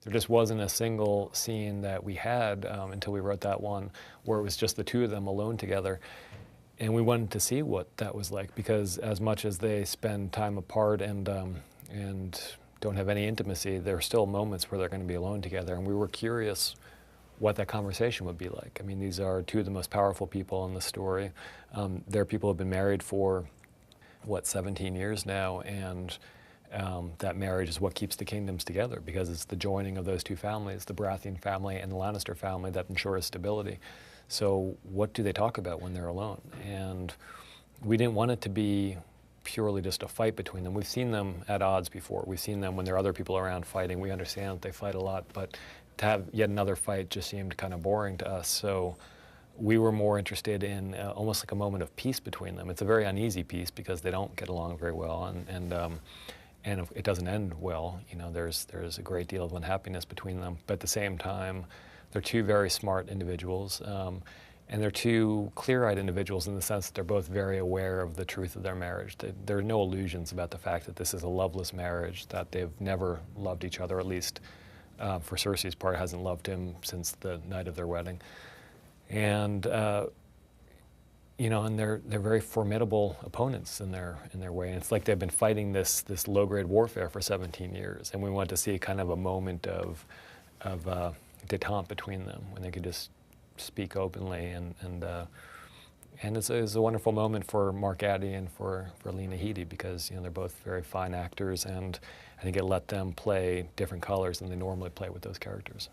There just wasn't a single scene that we had until we wrote that one where it was just the two of them alone together. And we wanted to see what that was like, because as much as they spend time apart and don't have any intimacy, there are still moments where they're going to be alone together. And we were curious what that conversation would be like. I mean, these are two of the most powerful people in the story. They're people who have been married for, 17 years now, and that marriage is what keeps the kingdoms together, because it's the joining of those two families, the Baratheon family and the Lannister family, that ensures stability. So what do they talk about when they're alone? And we didn't want it to be purely just a fight between them. We've seen them at odds before. We've seen them when there are other people around fighting. We understand that they fight a lot, but to have yet another fight just seemed kind of boring to us. So we were more interested in almost like a moment of peace between them. It's a very uneasy peace because they don't get along very well, and it doesn't end well. You know, there's a great deal of unhappiness between them. But at the same time, they're two very smart individuals, and they're two clear-eyed individuals in the sense that they're both very aware of the truth of their marriage. There are no illusions about the fact that this is a loveless marriage, that they've never loved each other, at least for Cersei's part, hasn't loved him since the night of their wedding. And you know, and they're very formidable opponents in their way. And it's like they've been fighting this low-grade warfare for 17 years, and we wanted to see kind of a moment of détente between them when they could just speak openly. And it's a wonderful moment for Mark Addy and for Lena Headey, because you know they're both very fine actors, and I think it let them play different colors than they normally play with those characters.